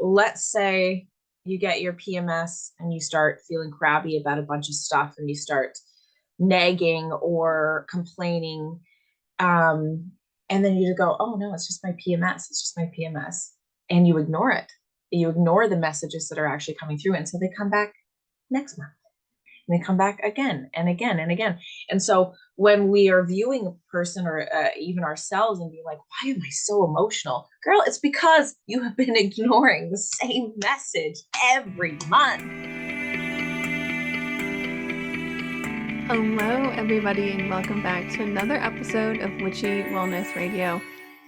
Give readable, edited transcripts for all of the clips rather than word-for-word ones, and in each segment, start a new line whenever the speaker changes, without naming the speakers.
let's say you get your PMS and you start feeling crabby about a bunch of stuff and you start nagging or complaining. Um, and then you just go, oh no, it's just my PMS. It's just my PMS. And you ignore it. You ignore the messages that are actually coming through. And so they come back next month and they come back again and again and again. And so when we are viewing a person or even ourselves and being like, why am I so emotional? Girl, it's because you have been ignoring the same message every month.
Hello, everybody, and welcome back to another episode of Witchy Wellness Radio.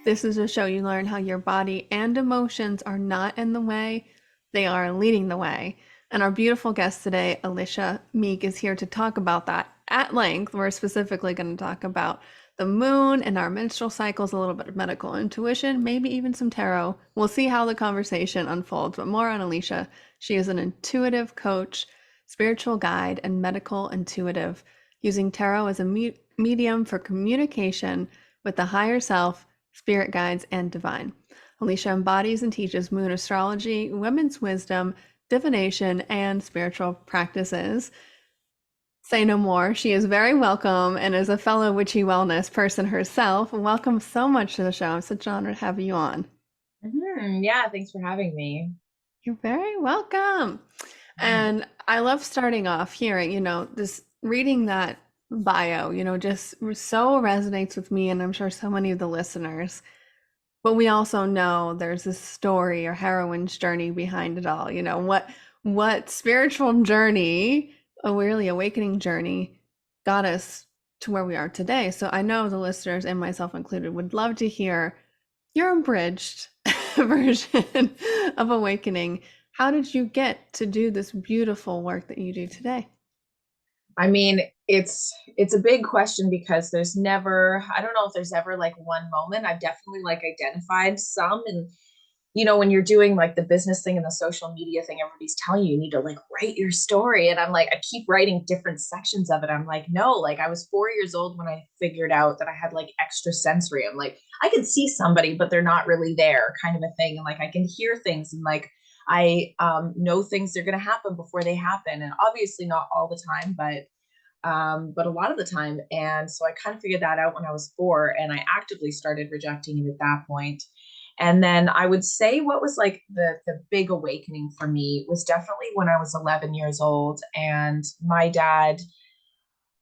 This is a show you learn how your body and emotions are not in the way, they are leading the way. And our beautiful guest today, Alicia Meek, is here to talk about that at length. We're specifically going to talk about the moon and our menstrual cycles, a little bit of medical intuition, maybe even some tarot. We'll see how the conversation unfolds, but more on Alicia. She is an intuitive coach, spiritual guide, and medical intuitive, using tarot as a medium for communication with the higher self, spirit guides, and divine. Alicia embodies and teaches moon astrology, women's wisdom, divination, and spiritual practices. Say no more. She is very welcome and is a fellow witchy wellness person herself. Welcome so much to the show. I'm such an honor to have you on.
Yeah, thanks for having me.
You're very welcome. And I love starting off hearing, this reading that bio, just so resonates with me, and I'm sure so many of the listeners. But we also know there's this story or heroine's journey behind it all. What spiritual journey, a really awakening journey, got us to where we are today. So I know the listeners, and myself included, would love to hear your abridged version of awakening. How did you get to do this beautiful work that you do today?
I mean, it's a big question because there's never, I don't know if there's ever like one moment. I've definitely like identified some. And when you're doing like the business thing and the social media thing, everybody's telling you need to like write your story. And I'm like, I keep writing different sections of it. I'm like, no, like I was 4 years old when I figured out that I had like extra sensory. I'm like, I can see somebody, but they're not really there, kind of a thing. And like I can hear things and like I know things are going to happen before they happen. And obviously not all the time, but a lot of the time. And so I kind of figured that out when I was 4, and I actively started rejecting it at that point. And then I would say what was like the big awakening for me was definitely when I was 11 years old. And my dad,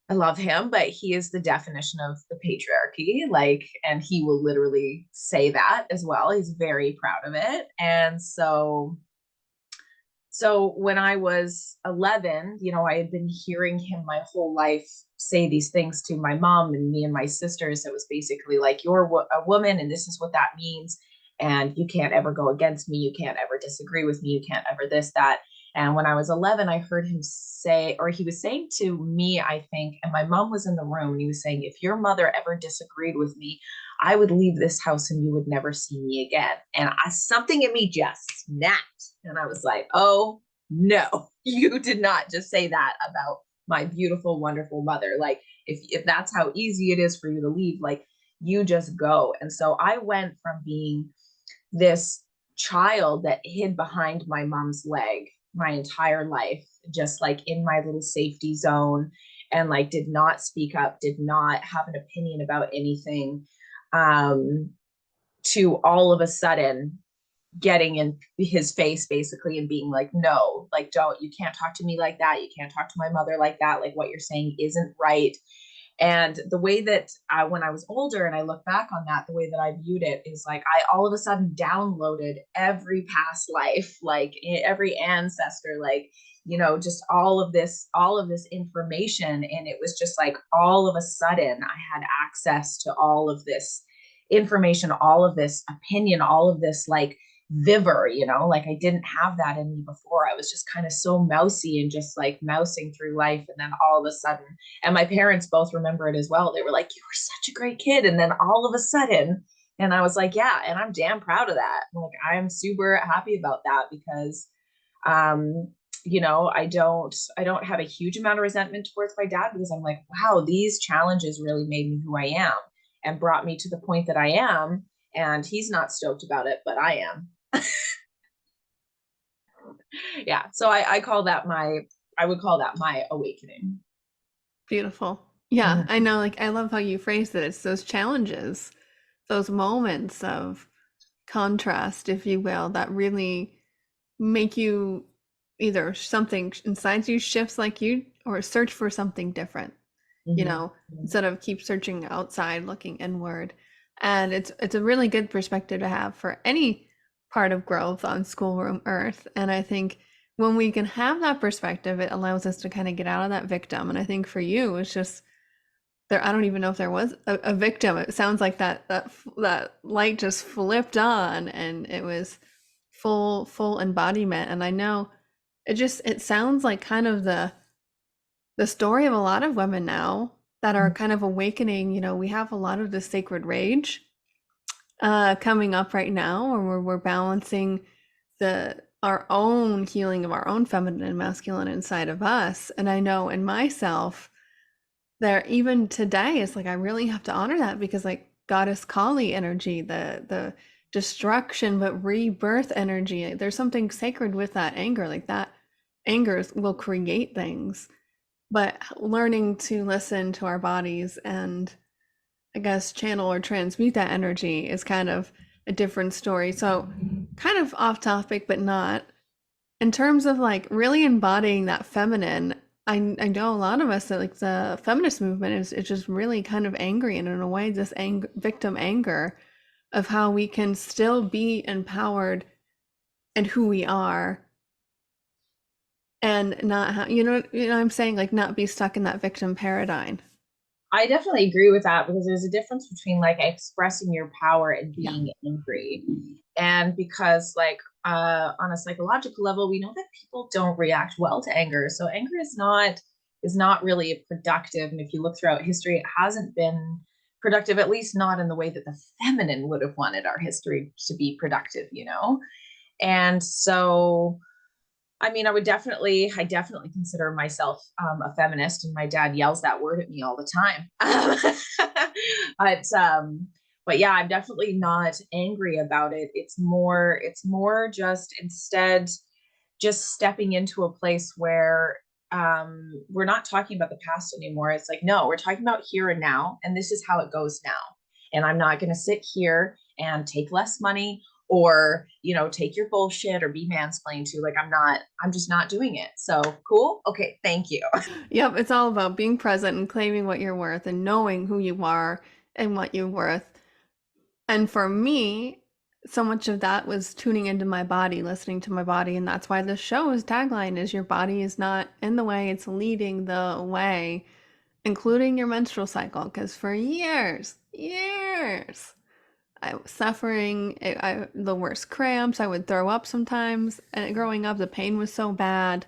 I love him, but he is the definition of the patriarchy. Like, and he will literally say that as well. He's very proud of it. And so when I was 11, I had been hearing him my whole life say these things to my mom and me and my sisters. It was basically like, you're a woman and this is what that means. And you can't ever go against me. You can't ever disagree with me. You can't ever this, that. And when I was 11, I heard him say, or he was saying to me, I think, and my mom was in the room, and he was saying, if your mother ever disagreed with me, I would leave this house and you would never see me again. And something in me just snapped. And I was like, oh, no, you did not just say that about my beautiful, wonderful mother. Like, if that's how easy it is for you to leave, like, you just go. And so I went from being this child that hid behind my mom's leg my entire life, just like in my little safety zone, and like did not speak up, did not have an opinion about anything, um, to all of a sudden getting in his face basically and being like, no, like, you can't talk to me like that. You can't talk to my mother like that. Like, what you're saying isn't right. And the way that when I was older and I look back on that, the way that I viewed it is like I all of a sudden downloaded every past life, like every ancestor, like, just all of this information. And it was just like all of a sudden I had access to all of this information, all of this opinion, all of this like viver, like I didn't have that in me before. I was just kind of so mousy and just like mousing through life. And then all of a sudden, and my parents both remember it as well, they were like, you were such a great kid. And then all of a sudden, and I was like, yeah, and I'm damn proud of that. Like, I'm super happy about that because um I don't have a huge amount of resentment towards my dad, because I'm like, wow, these challenges really made me who I am and brought me to the point that I am. And he's not stoked about it, but I am. Yeah. So I call that I would call that my awakening.
Beautiful. Yeah,
Mhm.
I know. Like, I love how you phrased it. It's those challenges, those moments of contrast, if you will, that really make you either something inside you shifts like you or search for something different,
Mhm. Mhm.
instead of keep searching outside, looking inward. And it's a really good perspective to have for any part of growth on schoolroom earth. And I think when we can have that perspective, it allows us to kind of get out of that victim. And I think for you, it's just there, I don't even know if there was a victim. It sounds like that light just flipped on and it was full embodiment. And I know it sounds like kind of the story of a lot of women now that are kind of awakening. We have a lot of the sacred rage coming up right now, or we're balancing the our own healing of our own feminine and masculine inside of us. And I know in myself there, even today, it's like I really have to honor that, because like goddess Kali energy, the destruction but rebirth energy, there's something sacred with that anger. Like that anger will create things, but learning to listen to our bodies and I guess channel or transmute that energy is kind of a different story. So kind of off topic but not, in terms of like really embodying that feminine. I know a lot of us that like the feminist movement is it's just really kind of angry, and in a way this victim anger of how we can still be empowered and who we are, and not what I'm saying, like not be stuck in that victim paradigm.
I definitely agree with that because there's a difference between like expressing your power and
Yeah.
being angry. And because like on a psychological level, we know that people don't react well to anger. So anger is not really productive. And if you look throughout history, it hasn't been productive, at least not in the way that the feminine would have wanted our history to be productive. And so I mean, I definitely consider myself a feminist, and my dad yells that word at me all the time. but, but yeah, I'm definitely not angry about it. It's more just instead just stepping into a place where we're not talking about the past anymore. It's like, no, we're talking about here and now, and this is how it goes now. And I'm not going to sit here and take less money or take your bullshit or be mansplained to. Like, I'm just not doing it. So cool, okay, thank you.
Yep, it's all about being present and claiming what you're worth and knowing who you are and what you're worth. And for me, so much of that was tuning into my body, listening to my body. And that's why the show's tagline is your body is not in the way, it's leading the way, including your menstrual cycle. Because for years, I was suffering the worst cramps. I would throw up sometimes. And growing up, the pain was so bad.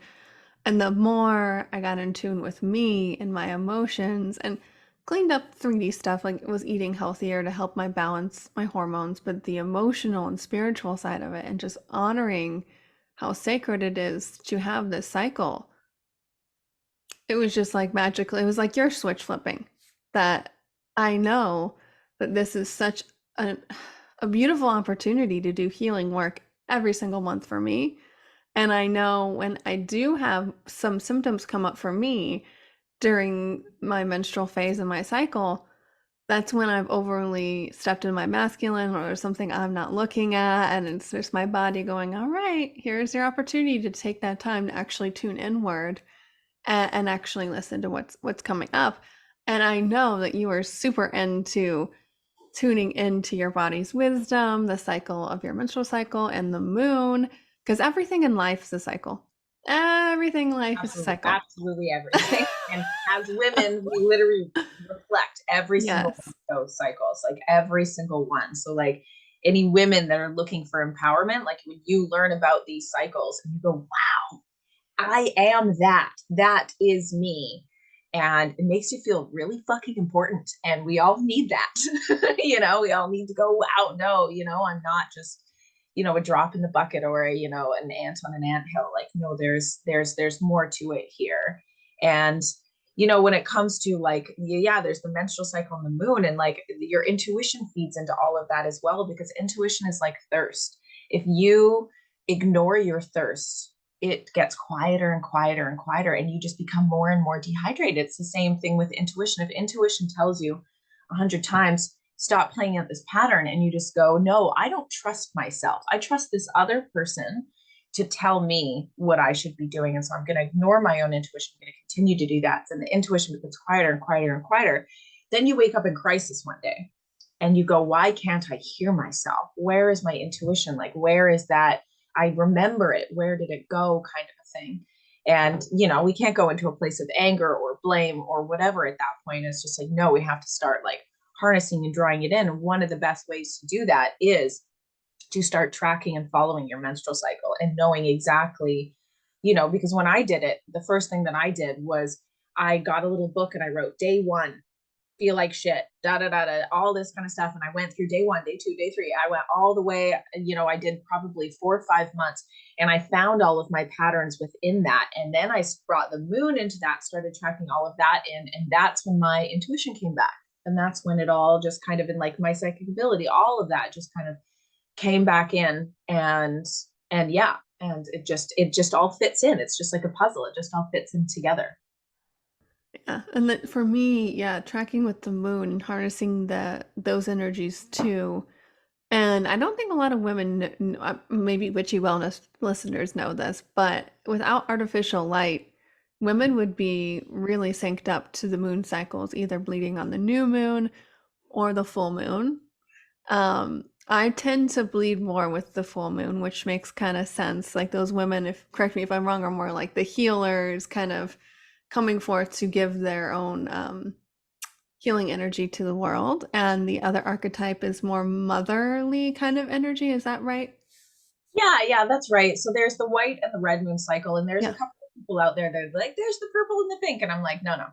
And the more I got in tune with me and my emotions and cleaned up 3D stuff, like was eating healthier to help my balance my hormones, but the emotional and spiritual side of it, and just honoring how sacred it is to have this cycle. It was just like magical. It was like you're switch flipping, that I know that this is such a beautiful opportunity to do healing work every single month for me. And I know when I do have some symptoms come up for me during my menstrual phase in my cycle, that's when I've overly stepped in my masculine, or there's something I'm not looking at. And it's just my body going, all right, here's your opportunity to take that time to actually tune inward and actually listen to what's coming up. And I know that you are super into tuning into your body's wisdom, the cycle of your menstrual cycle, and the moon, because everything in life is a cycle. Everything in life is a
Absolutely,
cycle.
absolutely everything. And as women, we literally reflect every single one
Yes.
of those cycles, like every single one. So like any women that are looking for empowerment, like when you learn about these cycles and you go, wow, I am that. That is me. And it makes you feel really fucking important. And we all need that. We all need to go, wow, no, I'm not just, a drop in the bucket or, an ant on an anthill. Like, no, there's more to it here. And, when it comes to like, yeah, there's the menstrual cycle and the moon, and like your intuition feeds into all of that as well, because intuition is like thirst. If you ignore your thirst, it gets quieter and quieter and quieter, and you just become more and more dehydrated. It's the same thing with intuition. If intuition tells you 100 times, stop playing out this pattern, and you just go, no, I don't trust myself. I trust this other person to tell me what I should be doing. And so I'm going to ignore my own intuition. I'm going to continue to do that. And the intuition becomes quieter and quieter and quieter. Then you wake up in crisis one day and you go, why can't I hear myself? Where is my intuition? Like, where is that? I remember it. Where did it go? Kind of a thing. And, we can't go into a place of anger or blame or whatever at that point. It's just like, no, we have to start like harnessing and drawing it in. And one of the best ways to do that is to start tracking and following your menstrual cycle and knowing exactly, because when I did it, the first thing that I did was I got a little book and I wrote day one, feel like shit, da da da da, all this kind of stuff. And I went through day one, day two, day three. I went all the way, I did probably 4 or 5 months, and I found all of my patterns within that. And then I brought the moon into that, started tracking all of that in. And that's when my intuition came back. And that's when it all just kind of, in like my psychic ability, all of that just kind of came back in. And yeah, and it just all fits in. It's just like a puzzle. It just all fits in together.
Yeah, and then for me, yeah, tracking with the moon and harnessing those energies too. And I don't think a lot of women, maybe witchy wellness listeners know this, but without artificial light, women would be really synced up to the moon cycles, either bleeding on the new moon or the full moon. I tend to bleed more with the full moon, which makes kind of sense. Like those women, if correct me if I'm wrong, are more like the healers, kind of coming forth to give their own healing energy to the world. And the other archetype is more motherly kind of energy. Is that right?
Yeah, that's right. So there's the white and the red moon cycle, and there's a
Yeah.
couple of people out there that are like, there's the purple and the pink, and I'm like, no, no.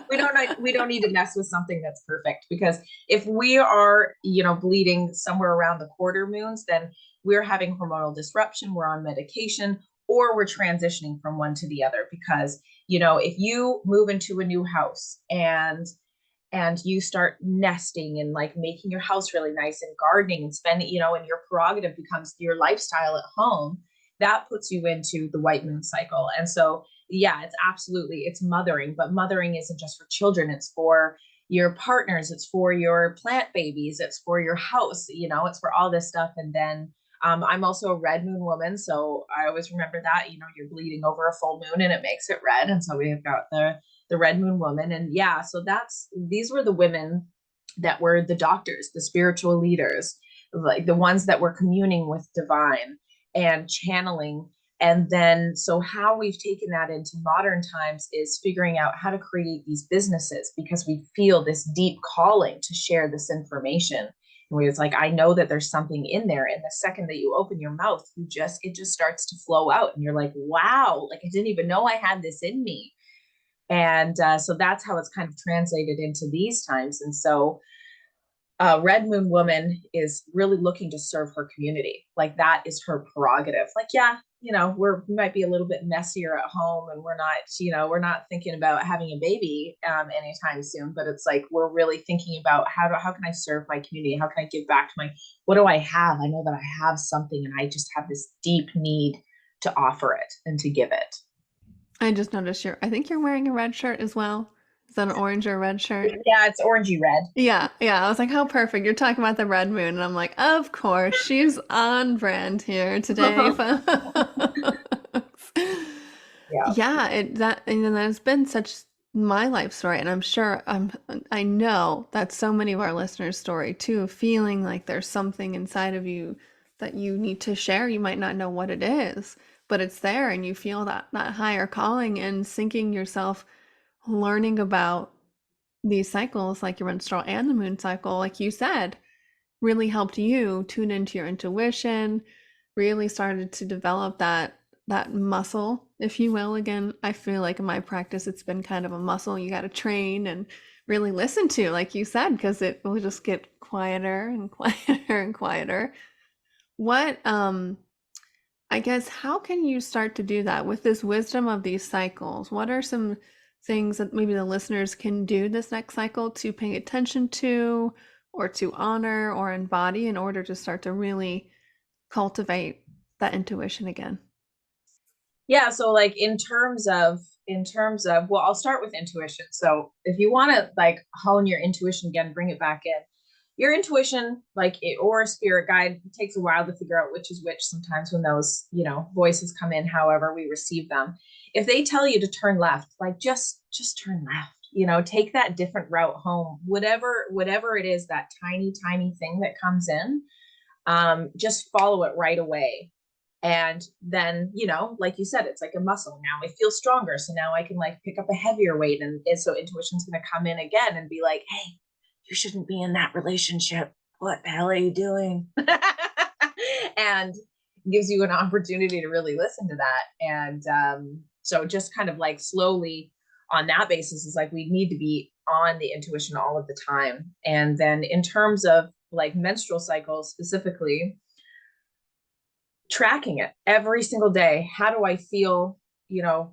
We don't need to mess with something that's perfect, because if we are, bleeding somewhere around the quarter moons, then we're having hormonal disruption, we're on medication, or we're transitioning from one to the other. Because, if you move into a new house and you start nesting and like making your house really nice and gardening and spending, and your prerogative becomes your lifestyle at home, that puts you into the white moon cycle. And so, yeah, it's mothering, but mothering isn't just for children. It's for your partners. It's for your plant babies. It's for your house, it's for all this stuff. And then I'm also a red moon woman. So I always remember that, you're bleeding over a full moon and it makes it red. And so we've got the red moon woman. And yeah, so these were the women that were the doctors, the spiritual leaders, like the ones that were communing with divine and channeling. And then, so how we've taken that into modern times is figuring out how to create these businesses, because we feel this deep calling to share this information. Where it's like, I know that there's something in there. And the second that you open your mouth, it just starts to flow out. And you're like, wow, like I didn't even know I had this in me. And so that's how it's kind of translated into these times. And so Red Moon Woman is really looking to serve her community. Like that is her prerogative. Like, yeah, we might be a little bit messier at home, and we're not thinking about having a baby anytime soon, but it's like, we're really thinking about how can I serve my community? How can I give back to what do I have? I know that I have something, and I just have this deep need to offer it and to give it.
I just noticed I think you're wearing a red shirt as well. Is that an orange or a red shirt?
Yeah, it's orangey red.
Yeah, yeah. I was like, how perfect. You're talking about the red moon. And I'm like, of course, she's on brand here today, folks.
Yeah.
Yeah, that's been such my life story. And I'm sure I know that's so many of our listeners' story too, feeling like there's something inside of you that you need to share. You might not know what it is, but it's there, and you feel that higher calling and sinking yourself, learning about these cycles, like your menstrual and the moon cycle, like you said, really helped you tune into your intuition, really started to develop that muscle, if you will. Again, I feel like in my practice, it's been kind of a muscle you got to train and really listen to, like you said, because it will just get quieter and quieter and quieter. What, I guess, how can you start to do that with this wisdom of these cycles? What are some things that maybe the listeners can do this next cycle to pay attention to, or to honor or embody, in order to start to really cultivate that intuition again?
Yeah, so like in terms of well, I'll start with intuition. So if you want to like hone your intuition again, bring it back in. Your intuition, or a spirit guide, it takes a while to figure out which is which sometimes when those, voices come in, however we receive them. If they tell you to turn left, like just turn left, take that different route home, whatever it is, that tiny, tiny thing that comes in, just follow it right away. And then, like you said, it's like a muscle. Now I feel stronger. So now I can like pick up a heavier weight. And so intuition's going to come in again and be like, hey, you shouldn't be in that relationship. What the hell are you doing? And gives you an opportunity to really listen to that. And so just kind of like slowly on that basis is like we need to be on the intuition all of the time. And then in terms of like menstrual cycles specifically, tracking it every single day. How do I feel,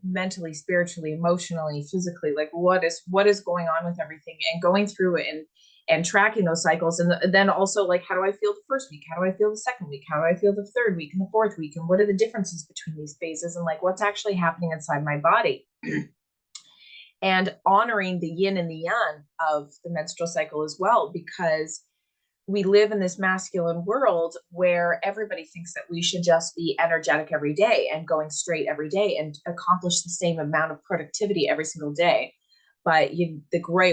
mentally, spiritually, emotionally, physically? Like what is going on with everything, and going through it and tracking those cycles. And then also like, how do I feel the first week? How do I feel the second week? How do I feel the third week and the fourth week? And what are the differences between these phases? And like, what's actually happening inside my body? And honoring the yin and the yang of the menstrual cycle as well, because we live in this masculine world where everybody thinks that we should just be energetic every day and going straight every day and accomplish the same amount of productivity every single day. But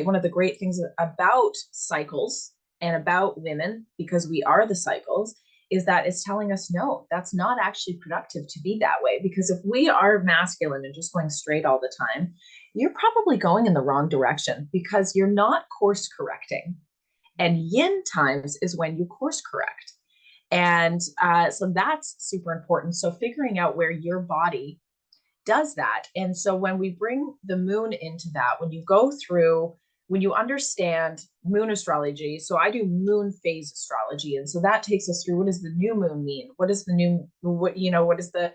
one of the great things about cycles and about women, because we are the cycles, is that it's telling us, no, that's not actually productive to be that way. Because if we are masculine and just going straight all the time, you're probably going in the wrong direction, because you're not course correcting. And yin times is when you course correct. And so that's super important. So figuring out where your body does that. And so when we bring the moon into that, when you understand moon astrology, so I do moon phase astrology. And so that takes us through, what does the new moon mean? What is the new, what is the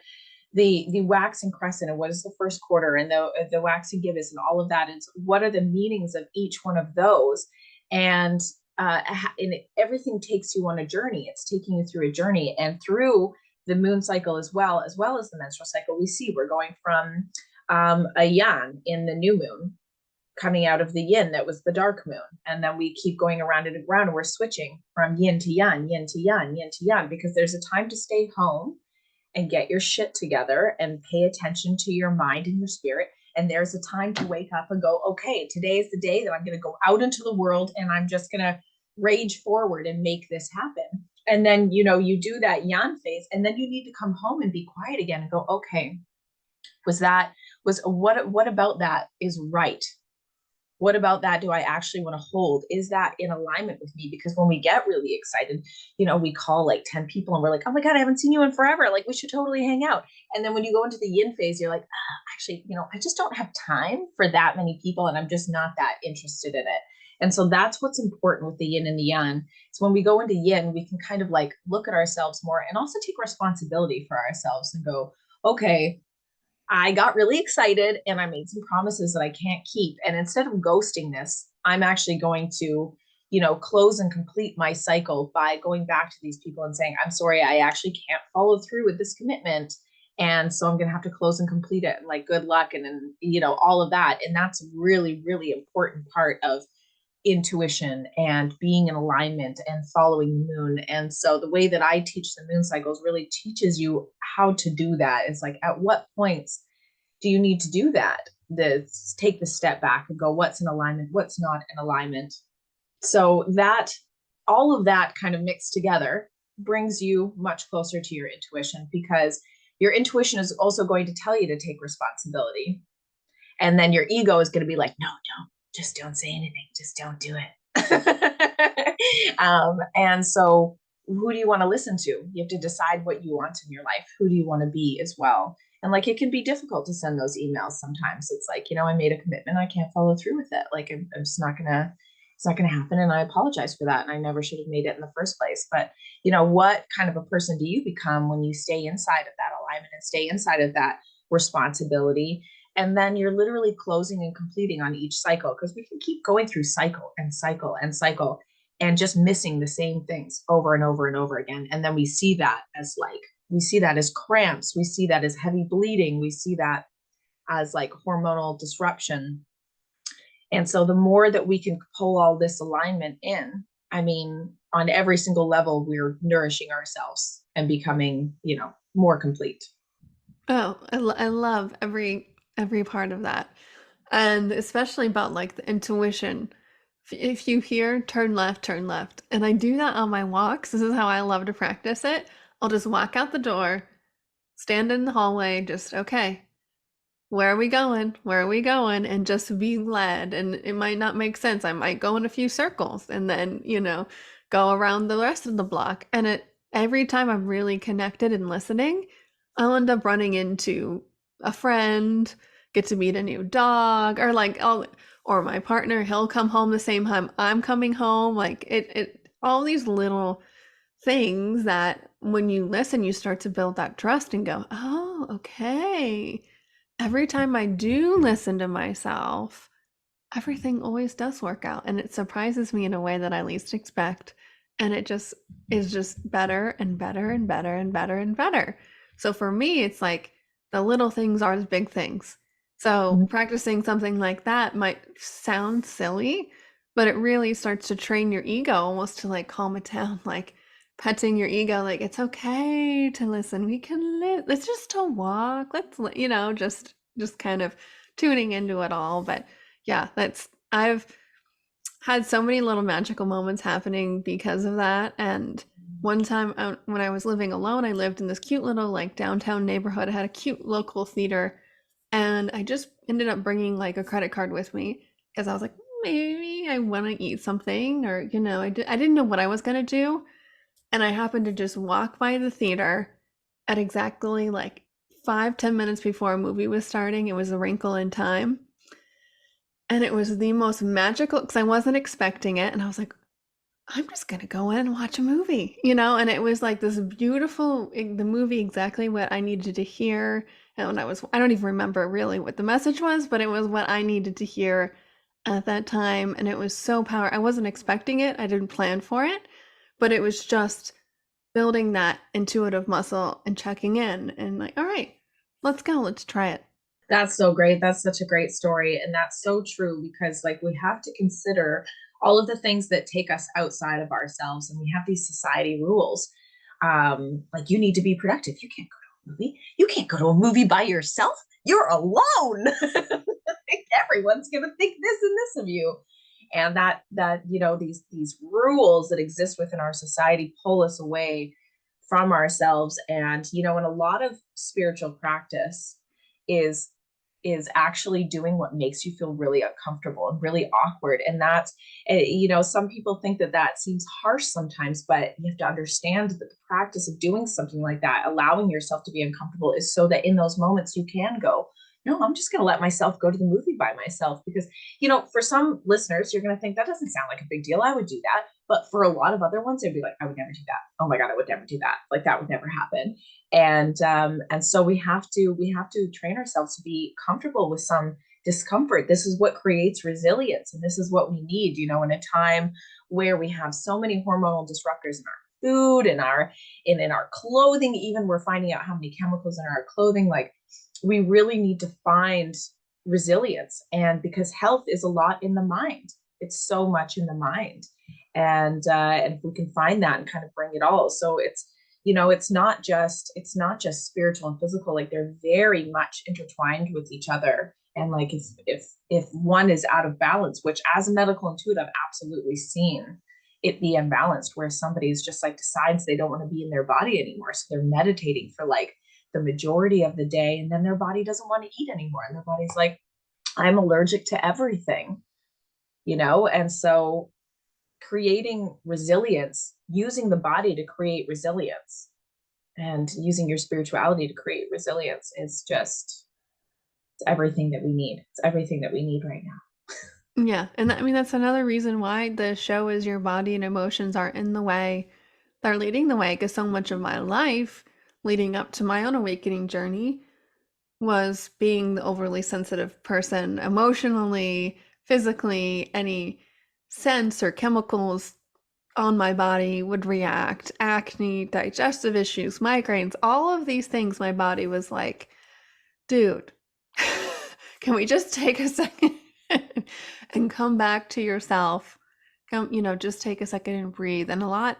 waxing crescent, and what is the first quarter, and the waxing gibbous, and all of that, and what are the meanings of each one of those? And and everything takes you on a journey. It's taking you through a journey, and through the moon cycle as well as the menstrual cycle, we see we're going from a yang in the new moon, coming out of the yin that was the dark moon, and then we keep going around and around, and we're switching from yin to yang, yin to yang, yin to yang, because there's a time to stay home and get your shit together and pay attention to your mind and your spirit. And there's a time to wake up and go, okay, today is the day that I'm going to go out into the world, and I'm just going to rage forward and make this happen. And then, you do that yan phase, and then you need to come home and be quiet again and go, okay, what about that is right? What about that do I actually want to hold? Is that in alignment with me? Because when we get really excited, we call like 10 people and we're like, oh my God, I haven't seen you in forever. Like, we should totally hang out. And then when you go into the yin phase, you're like, actually, I just don't have time for that many people, and I'm just not that interested in it. And so that's what's important with the yin and the yang. So when we go into yin, we can kind of like look at ourselves more, and also take responsibility for ourselves and go, okay, I got really excited and I made some promises that I can't keep. And instead of ghosting this, I'm actually going to, close and complete my cycle by going back to these people and saying, I'm sorry, I actually can't follow through with this commitment. And so I'm going to have to close and complete it. And like, good luck. And then, all of that. And that's really, really important part of intuition and being in alignment and following the moon. And so the way that I teach the moon cycles really teaches you how to do that. It's like, at what points do you need to do that? Take the step back and go, what's in alignment, what's not in alignment. So that all of that kind of mixed together brings you much closer to your intuition, because your intuition is also going to tell you to take responsibility. And then your ego is going to be like, no, just don't say anything. Just don't do it. And so who do you want to listen to? You have to decide what you want in your life. Who do you want to be as well? And like, it can be difficult to send those emails sometimes. It's like, I made a commitment, I can't follow through with it. Like, I'm just not gonna, it's not gonna happen. And I apologize for that. And I never should have made it in the first place. But what kind of a person do you become when you stay inside of that alignment and stay inside of that responsibility? And then you're literally closing and completing on each cycle, because we can keep going through cycle and cycle and cycle and just missing the same things over and over and over again. And then we see that as like we see that as cramps, we see that as heavy bleeding, we see that as like hormonal disruption. And so the more that we can pull all this alignment in, I mean, on every single level, we're nourishing ourselves and becoming, more complete.
Oh, I love every part of that. And especially about like the intuition. If you hear turn left. And I do that on my walks. This is how I love to practice it. I'll just walk out the door, stand in the hallway, just okay, where are we going? Where are we going? And just be led. And it might not make sense. I might go in a few circles and then, go around the rest of the block. And every time I'm really connected and listening, I'll end up running into a friend, get to meet a new dog, or or my partner, he'll come home the same time I'm coming home. Like all these little things that when you listen, you start to build that trust and go, oh, okay. Every time I do listen to myself, everything always does work out, and it surprises me in a way that I least expect. And it just is just better and better and better and better and better. So for me, it's like the little things are the big things. So practicing something like that might sound silly, but it really starts to train your ego almost to like calm it down, like petting your ego, like it's okay to listen. We can live. It's just a walk. Let's, just kind of tuning into it all. But yeah, I've had so many little magical moments happening because of that. And one time when I was living alone, I lived in this cute little like downtown neighborhood. It had a cute local theater, and I just ended up bringing like a credit card with me because I was like, maybe I want to eat something, or I didn't know what I was gonna do, and I happened to just walk by the theater at exactly like 5-10 minutes before a movie was starting. It was A Wrinkle in Time. And it was the most magical because I wasn't expecting it. And I was like, I'm just going to go in and watch a movie, And it was like this beautiful, the movie, exactly what I needed to hear. And I don't even remember really what the message was, but it was what I needed to hear at that time. And it was so powerful. I wasn't expecting it. I didn't plan for it, but it was just building that intuitive muscle and checking in and like, all right, let's go. Let's try it.
That's so great. That's such a great story. And that's so true because, like, we have to consider all of the things that take us outside of ourselves. And we have these society rules. Like, you need to be productive. You can't go to a movie. You can't go to a movie by yourself. You're alone. Everyone's going to think this and this of you. And these rules that exist within our society pull us away from ourselves. And, in a lot of spiritual practice, is actually doing what makes you feel really uncomfortable and really awkward. And that's, some people think that that seems harsh sometimes, but you have to understand that the practice of doing something like that, allowing yourself to be uncomfortable, is so that in those moments you can go, no, I'm just going to let myself go to the movie by myself. Because, for some listeners, you're going to think that doesn't sound like a big deal. I would do that. But for a lot of other ones, they'd be like, I would never do that. Oh my God, I would never do that. Like, that would never happen. And so we have to train ourselves to be comfortable with some discomfort. This is what creates resilience, and this is what we need, in a time where we have so many hormonal disruptors in our food and in our clothing. Even we're finding out how many chemicals in our clothing. Like, we really need to find resilience, and because health is a lot in the mind. It's so much in the mind. And if we can find that and kind of bring it all, so it's not just spiritual and physical. Like, they're very much intertwined with each other. And like, if one is out of balance, which as a medical intuitive, I've absolutely seen it be imbalanced, where somebody's just like decides they don't want to be in their body anymore, so they're meditating for like the majority of the day, and then their body doesn't want to eat anymore, and their body's like, I'm allergic to everything, and so creating resilience, using the body to create resilience, and using your spirituality to create resilience is just, it's everything that we need. It's everything that we need right now.
Yeah, and I mean that's another reason why the show is your body and emotions aren't in the way. They're leading the way, because so much of my life leading up to my own awakening journey was being the overly sensitive person emotionally, physically, any sense or chemicals on my body would react. Acne, digestive issues, migraines, all of these things, my body was like, dude, can we just take a second and come back to yourself? Come, just take a second and breathe. And a lot,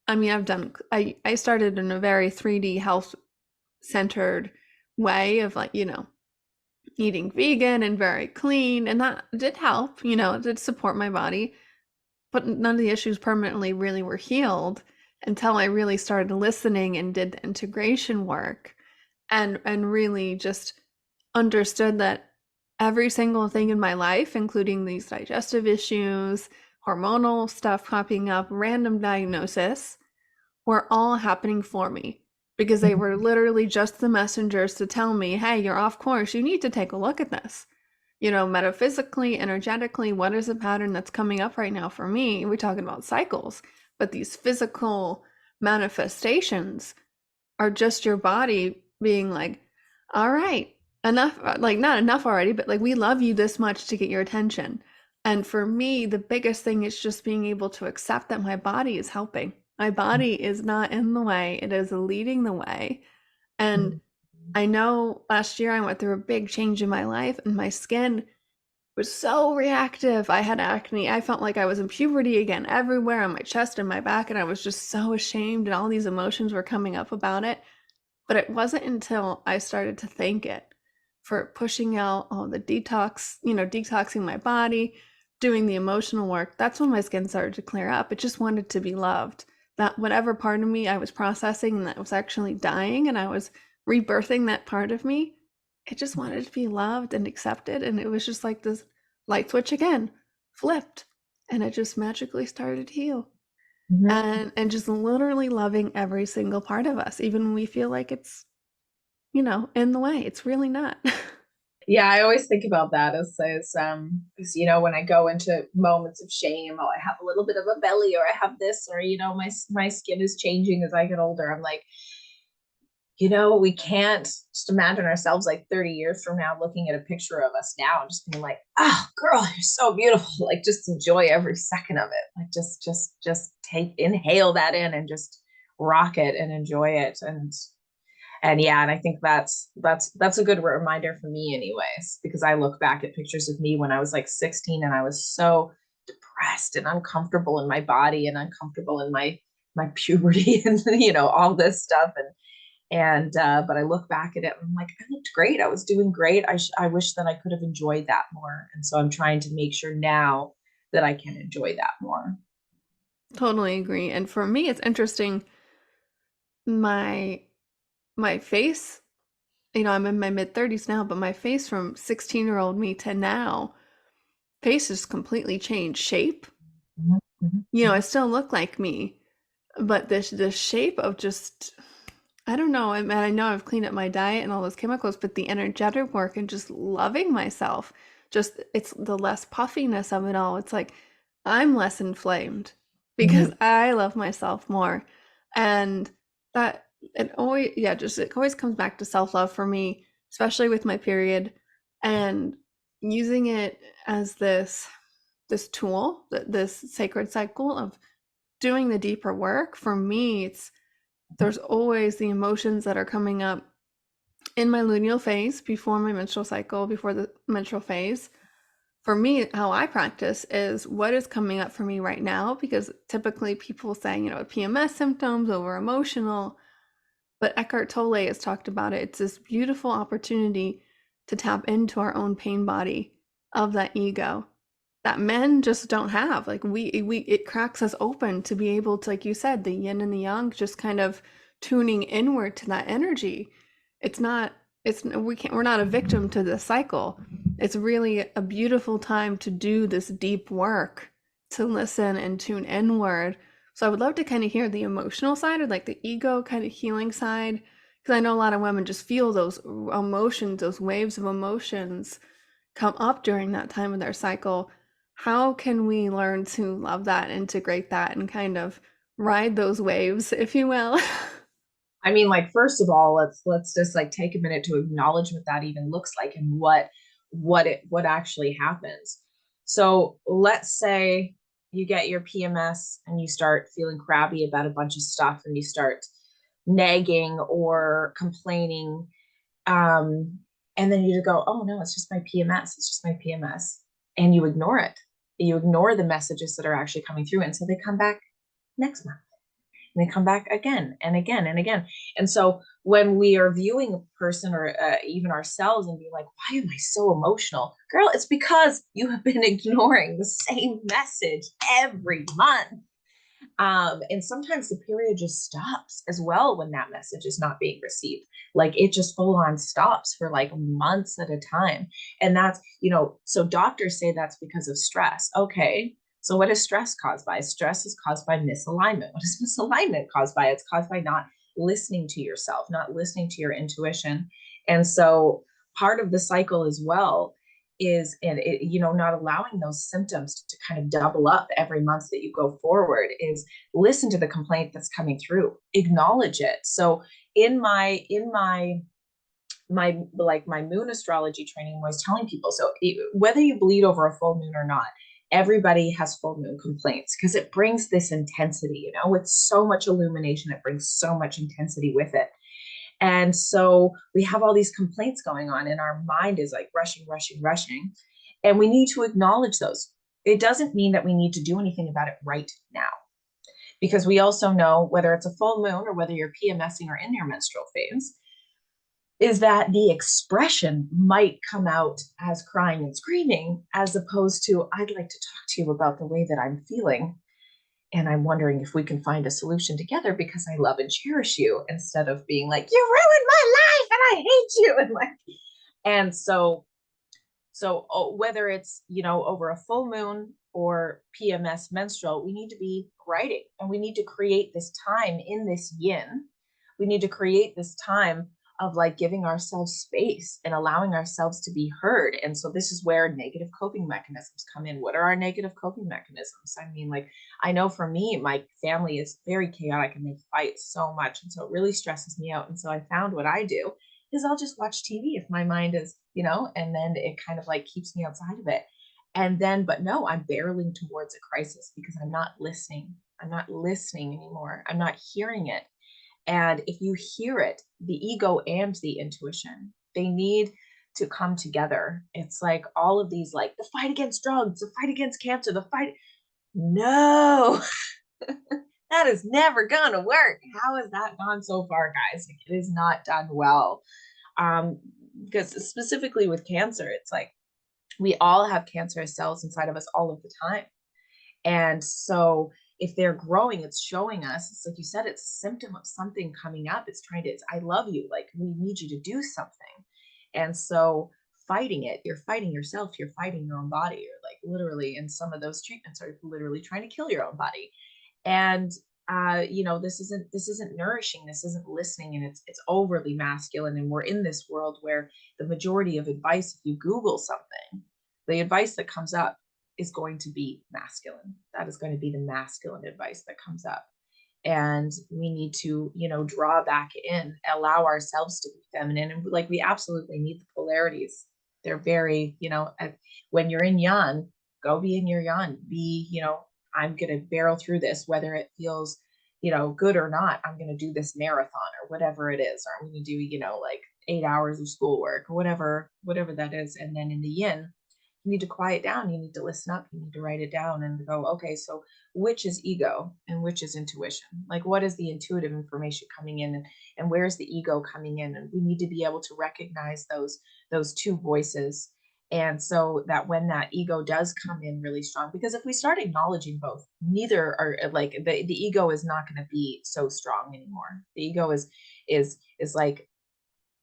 I mean, I started in a very 3D health centered way of like, eating vegan and very clean. And that did help, it did support my body. But none of the issues permanently really were healed until I really started listening and did the integration work and really just understood that every single thing in my life, including these digestive issues, hormonal stuff popping up, random diagnosis, were all happening for me because they were literally just the messengers to tell me, hey, you're off course. You need to take a look at this. Metaphysically, energetically, what is the pattern that's coming up right now for me? We're talking about cycles, but these physical manifestations are just your body being like, all right, enough, like not enough already, but like we love you this much to get your attention. And for me, the biggest thing is just being able to accept that my body is helping. My body is not in the way, it is leading the way. And I know last year I went through a big change in my life and my skin was so reactive. I had acne. I felt like I was in puberty again everywhere on my chest and my back, and I was just so ashamed, and all these emotions were coming up about it. But it wasn't until I started to thank it for pushing out all the detoxing my body, doing the emotional work. That's when my skin started to clear up. It just wanted to be loved. That whatever part of me I was processing and that was actually dying and I was rebirthing that part of me, it just wanted to be loved and accepted. And it was just like this light switch again, flipped, and it just magically started to heal.
Mhm.
And just literally loving every single part of us, even when we feel like it's, in the way. It's really not.
Yeah, I always think about that as when I go into moments of shame, oh, I have a little bit of a belly, or I have this, or my skin is changing as I get older. I'm like, we can't just imagine ourselves like 30 years from now looking at a picture of us now and just being like, oh, girl, you're so beautiful. Like, just enjoy every second of it. Like, just inhale that in and just rock it and enjoy it. And yeah, and I think that's a good reminder for me anyways, because I look back at pictures of me when I was like 16 and I was so depressed and uncomfortable in my body and uncomfortable in my puberty and all this stuff. And but I look back at it and I'm like, I looked great. I was doing great. I wish that I could have enjoyed that more. And so I'm trying to make sure now that I can enjoy that more.
Totally agree. And for me, it's interesting. My my face, I'm in my mid 30s now, but my face from 16-year-old me to now, face has completely changed shape.
Mhm, mhm,
I still look like me, but this shape of just, I don't know. I know I've cleaned up my diet and all those chemicals, but the energetic work and just loving myself, just it's the less puffiness of it all. It's like I'm less inflamed because
mhm,
I love myself more. And that it always, yeah, just it always comes back to self-love for me, especially with my period and using it as this tool, this sacred cycle of doing the deeper work. For me, there's always the emotions that are coming up in my luteal phase before my menstrual cycle, before the menstrual phase. For me, how I practice is what is coming up for me right now, because typically people say, PMS symptoms, over emotional, but Eckhart Tolle has talked about it. It's this beautiful opportunity to tap into our own pain body of that ego that men just don't have. Like it cracks us open to be able to, like you said, the yin and the yang, just kind of tuning inward to that energy. It's not, we're not a victim to the cycle. It's really a beautiful time to do this deep work, to listen and tune inward. So I would love to kind of hear the emotional side, or like the ego kind of healing side, because I know a lot of women just feel those emotions, those waves of emotions come up during that time of their cycle. How can we learn to love that, integrate that, and kind of ride those waves, if you will?
I mean, like, first of all, let's just like take a minute to acknowledge what that even looks like and what actually happens. So let's say you get your PMS and you start feeling crabby about a bunch of stuff and you start nagging or complaining. Um, and then you just go, oh no, it's just my PMS. It's just my PMS. And you ignore it. You ignore the messages that are actually coming through. And so they come back next month. And they come back again and again and again. And so when we are viewing a person or even ourselves and being like, why am I so emotional? Girl, it's because you have been ignoring the same message every month. And sometimes the period just stops as well when that message is not being received. Like it just full on stops for like months at a time. And that's, so doctors say that's because of stress. Okay. So what is stress caused by? Stress is caused by misalignment. What is misalignment caused by? It's caused by not listening to yourself, not listening to your intuition. And so part of the cycle as well is, and not allowing those symptoms to kind of double up every month that you go forward, is listen to the complaint that's coming through, acknowledge it. So in my moon astrology training, I was telling people, so whether you bleed over a full moon or not, everybody has full moon complaints because it brings this intensity, with so much illumination, it brings so much intensity with it. And so we have all these complaints going on, and our mind is like rushing, rushing, rushing. And we need to acknowledge those. It doesn't mean that we need to do anything about it right now, because we also know, whether it's a full moon or whether you're PMSing or in your menstrual phase, is that the expression might come out as crying and screaming, as opposed to, I'd like to talk to you about the way that I'm feeling. And I'm wondering if we can find a solution together because I love and cherish you, instead of being like, you ruined my life and I hate you. And whether it's, over a full moon or PMS menstrual, we need to be writing, and we need to create this time in this yin. We need to create this time of like giving ourselves space and allowing ourselves to be heard. And so this is where negative coping mechanisms come in. What are our negative coping mechanisms? I mean, like, I know for me, my family is very chaotic and they fight so much. And so it really stresses me out. And so I found what I do is I'll just watch TV if my mind is, and then it kind of like keeps me outside of it. And then, but no, I'm barreling towards a crisis because I'm not listening. I'm not listening anymore. I'm not hearing it. And if you hear it, the ego and the intuition, they need to come together. It's like all of these, like the fight against drugs, the fight against cancer, the fight. No, that is never going to work. How has that gone so far, guys? Like, it is not done well. Because specifically with cancer, it's like we all have cancerous cells inside of us all of the time. And so if they're growing, it's showing us, it's like you said, it's a symptom of something coming up. It's trying to, I love you. Like, we need you to do something. And so fighting it, you're fighting yourself, you're fighting your own body. You're like literally, and some of those treatments are literally trying to kill your own body. And this isn't nourishing, this isn't listening, and it's overly masculine. And we're in this world where the majority of advice, if you Google something, the advice that comes up is going to be masculine. That is going to be the masculine advice that comes up. And we need to, draw back in, allow ourselves to be feminine. And like, we absolutely need the polarities. They're very, when you're in yan, go be in your yan. Be, I'm going to barrel through this, whether it feels, good or not. I'm going to do this marathon or whatever it is, or I'm going to do, like 8 hours of schoolwork or whatever that is. And then in the yin, you need to quiet down. You need to listen up. You need to write it down and go, okay, so which is ego and which is intuition? Like, what is the intuitive information coming in, and where's the ego coming in? And we need to be ego to recognize those two voices. And so that when that ego does come in really strong, because if we start acknowledging both, neither are, like, the ego is not going to be so strong anymore. The ego is like,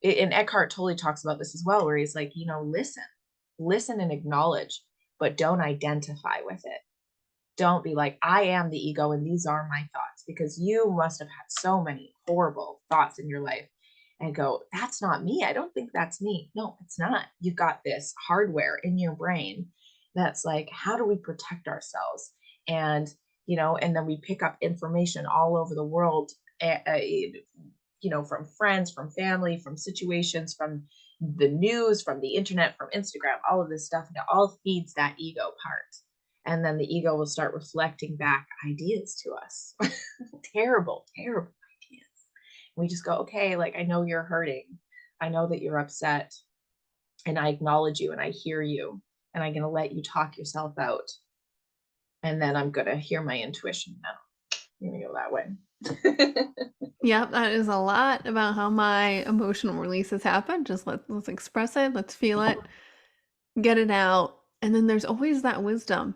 and Eckhart totally talks about this as well, where he's like, listen and acknowledge, but don't identify with it. Don't be like, I am the ego and these are my thoughts, because you must have had so many horrible thoughts in your life, and go, that's not me. I don't think that's me. No, it's not. You've got this hardware in your brain that's like, how do we protect ourselves? And, and then we pick up information all over the world, from friends, from family, from situations, from the news, from the internet, from Instagram, all of this stuff, and it all feeds that ego part. And then the ego will start reflecting back ideas to us. Terrible, terrible ideas. We just go, okay, like, I know you're hurting. I know that you're upset. And I acknowledge you and I hear you. And I'm going to let you talk yourself out. And then I'm going to hear my intuition now. I'm going to go that way.
Yep, that is a lot about how my emotional releases happen. Just let's express it, let's feel it, get it out. And then there's always that wisdom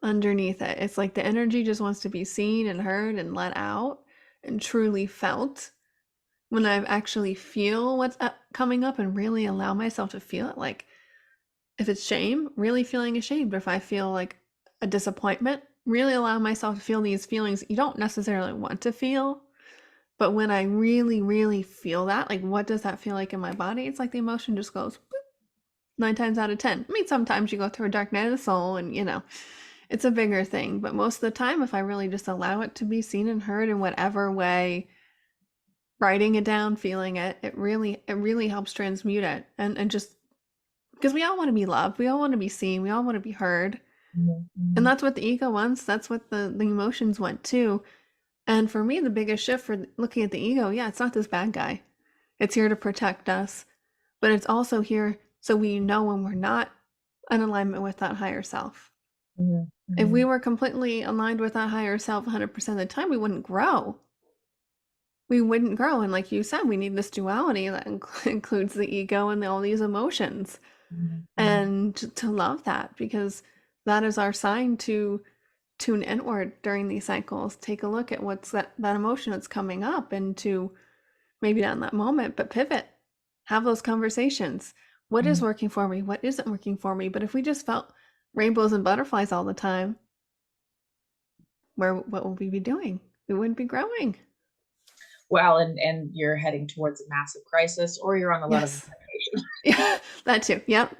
underneath it. It's like the energy just wants to be seen and heard and let out and truly felt. When I actually feel what's coming up and really allow myself to feel it, like if it's shame, really feeling ashamed. If I feel like a disappointment, really allow myself to feel these feelings you don't necessarily want to feel. But when I really, really feel that, like what does that feel like in my body? It's like the emotion just goes boop, 9 times out of 10. I mean, sometimes you go through a dark night of the soul and, it's a bigger thing. But most of the time, if I really just allow it to be seen and heard in whatever way, writing it down, feeling it, it really helps transmute it. And just because we all want to be loved, we all want to be seen, we all want to be heard.
Mm-hmm.
And that's what the ego wants. That's what the emotions want too. And for me, the biggest shift for looking at the ego, yeah, it's not this bad guy. It's here to protect us, but it's also here so we know when we're not in alignment with that higher self.
Mm-hmm.
If we were completely aligned with that higher self 100% of the time, we wouldn't grow. We wouldn't grow. And like you said, we need this duality that includes the ego and all these emotions.
Mm-hmm.
And to love that, because that is our sign to tune inward during these cycles. Take a look at what's that emotion that's coming up, and to maybe not in that moment, but pivot. Have those conversations. What is working for me? What isn't working for me? But if we just felt rainbows and butterflies all the time, what would we be doing? We wouldn't be growing.
Well, and you're heading towards a massive crisis, or you're on a lot of
Yes.
medication.
Yeah, that too. Yep.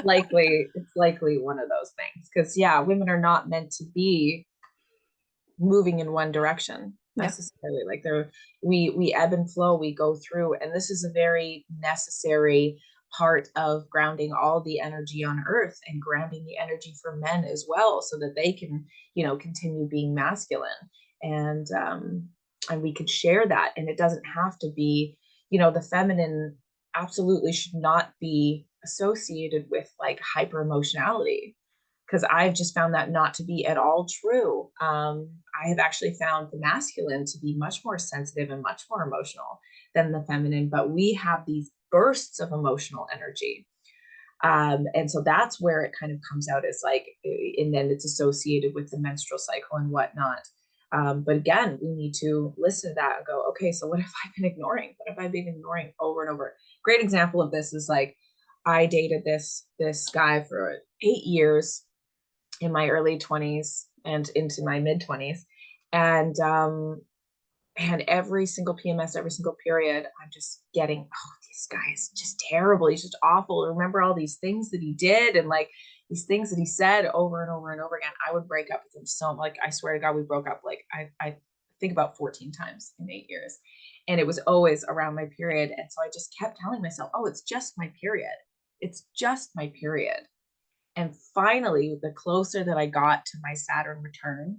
It's likely one of those things. Because yeah, women are not meant to be moving in one direction
Yeah.
necessarily. Like we ebb and flow, we go through, and this is a very necessary part of grounding all the energy on earth and grounding the energy for men as well, so that they can, continue being masculine. And we could share that, and it doesn't have to be, the feminine absolutely should not be associated with like hyper emotionality, because I've just found that not to be at all true. I have actually found the masculine to be much more sensitive and much more emotional than the feminine, but we have these bursts of emotional energy. And so that's where it kind of comes out as like, and then it's associated with the menstrual cycle and whatnot. But again, we need to listen to that and go, okay, so what have I been ignoring? What have I been ignoring over and over? Great example of this is like, I dated this guy for 8 years in my early 20s and into my mid 20s. And every single PMS, every single period, I'm just getting, oh, this guy is just terrible. He's just awful. Remember all these things that he did and like these things that he said over and over and over again. I would break up with him so like, I swear to God, we broke up like I think about 14 times in 8 years. And it was always around my period. And so I just kept telling myself, oh, it's just my period. It's just my period. And finally, the closer that I got to my Saturn return,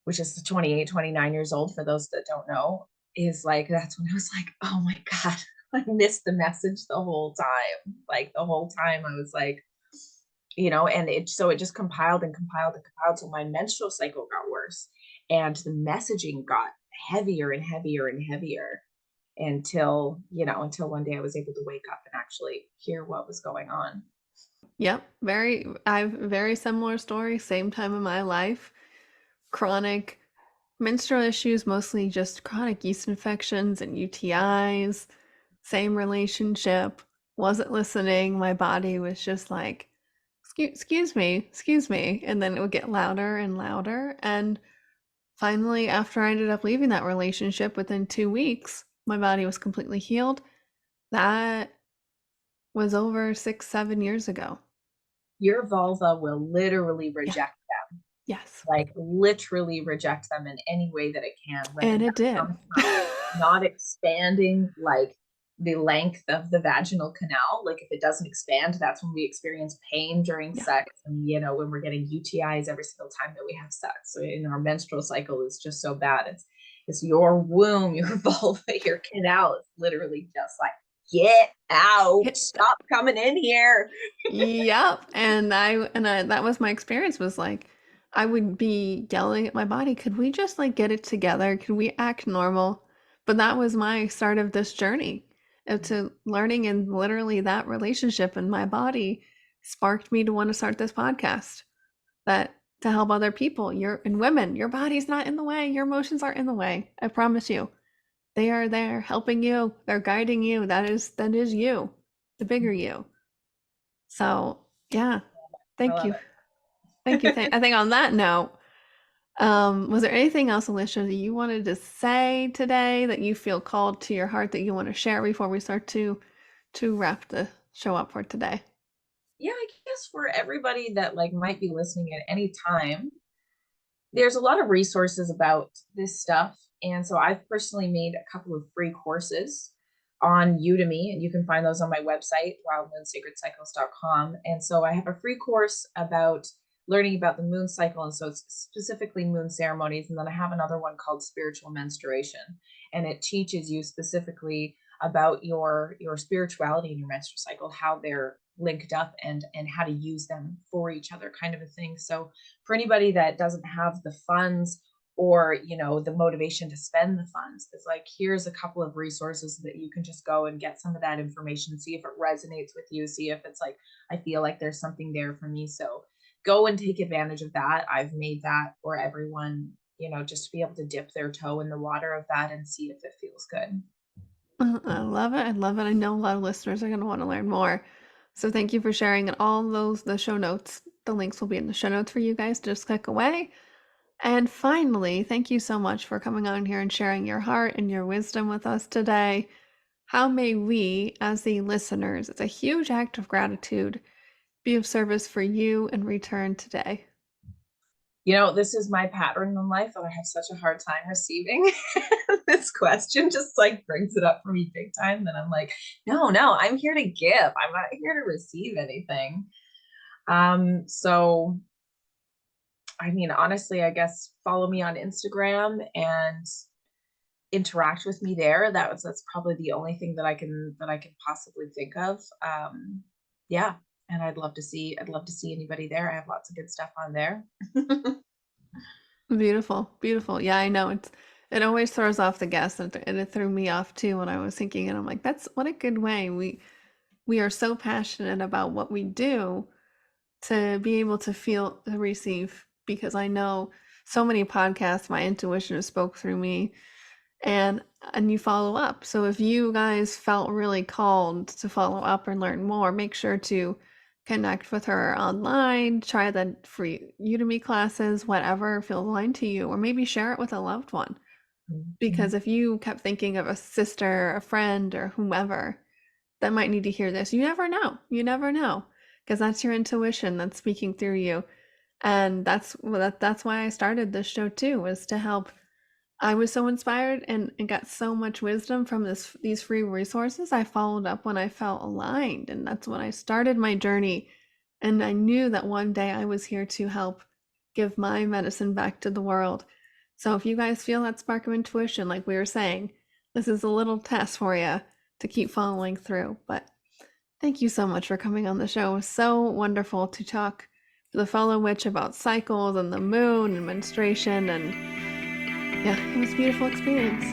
which is the 28, 29 years old, for those that don't know, is like, that's when I was like, oh my God, I missed the message the whole time. Like the whole time I was like, and it just compiled and compiled and compiled. So my menstrual cycle got worse and the messaging got heavier and heavier and heavier until one day I was able to wake up and actually hear what was going on.
Yep. I've very similar story, same time in my life. Chronic menstrual issues, mostly just chronic yeast infections and UTIs. Same relationship. Wasn't listening. My body was just like, excuse me. And then it would get louder and louder. And finally, after I ended up leaving that relationship within 2 weeks, my body was completely healed. That was over 6, 7 years ago.
Your vulva will literally
Yeah.
reject them,
Yes.
like literally reject them in any way that it can. When
And it
that
did.
comes from not expanding, like the length of the vaginal canal. Like if it doesn't expand, that's when we experience pain during
Yeah.
sex, and you know, when we're getting UTIs every single time that we have sex. So in our menstrual cycle is just so bad. It's your womb, your vulva, your canal is literally just like, get out, stop coming in here.
Yep. And I that was my experience, was like I would be yelling at my body, could we just like get it together? Could we act normal? But that was my start of this journey to learning, and literally that relationship in my body sparked me to want to start this podcast, that to help other people. You're and women, your body's not in the way, your emotions aren't in the way. I promise you. They are there helping you. They're guiding you. That is you, the bigger you. So yeah,
I
thank
love
you. Thank you. I think on that note, was there anything else, Alicia, that you wanted to say today that you feel called to your heart that you want to share before we start to wrap the show up for today?
Yeah, I guess for everybody that like might be listening at any time, there's a lot of resources about this stuff. And so I've personally made a couple of free courses on Udemy, and you can find those on my website, wildmoonsacredcycles.com. And so I have a free course about learning about the moon cycle. And so it's specifically moon ceremonies. And then I have another one called Spiritual Menstruation. And it teaches you specifically about your spirituality and your menstrual cycle, how they're linked up, and how to use them for each other, kind of a thing. So for anybody that doesn't have the funds, or you know, the motivation to spend the funds, it's like, here's a couple of resources that you can just go and get some of that information, see if it resonates with you, see if it's like, I feel like there's something there for me. So go and take advantage of that. I've made that for everyone, you know, just to be able to dip their toe in the water of that and see if it feels good.
I love it. I love it. I know a lot of listeners are going to want to learn more. So thank you for sharing, and all those, the show notes. The links will be in the show notes for you guys to just click away. And finally, thank you so much for coming on here and sharing your heart and your wisdom with us today. How may we, as the listeners, it's a huge act of gratitude, be of service for you in return today?
You know, this is my pattern in life that I have such a hard time receiving. This question just like brings it up for me big time. Then I'm like, no, I'm here to give. I'm not here to receive anything. So I mean, honestly, I guess follow me on Instagram and interact with me there. That's probably the only thing that I can possibly think of. Yeah, and I'd love to see anybody there. I have lots of good stuff on there.
Beautiful, beautiful. Yeah, I know it always throws off the guests, and it threw me off too when I was thinking, and I'm like, that's what a good way. We are so passionate about what we do to be able to feel to receive, because I know so many podcasts, my intuition has spoke through me, and you follow up. So if you guys felt really called to follow up and learn more, make sure to connect with her online, try the free Udemy classes, whatever feels aligned to you, or maybe share it with a loved one.
Mhm.
Because if you kept thinking of a sister, a friend, or whomever that might need to hear this, you never know. You never know, because that's your intuition that's speaking through you. And that's why I started this show too, was to help. I was so inspired and got so much wisdom from these free resources. I followed up when I felt aligned, and that's when I started my journey. And I knew that one day I was here to help give my medicine back to the world. So if you guys feel that spark of intuition, like we were saying, this is a little test for you to keep following through. But thank you so much for coming on the show. It was so wonderful to talk to the fellow witch about cycles and the moon and menstruation, and yeah, it was a beautiful experience.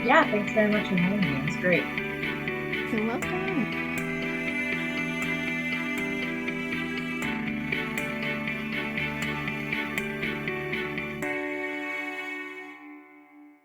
Yeah, thanks very much for having me. It was great.
You're welcome.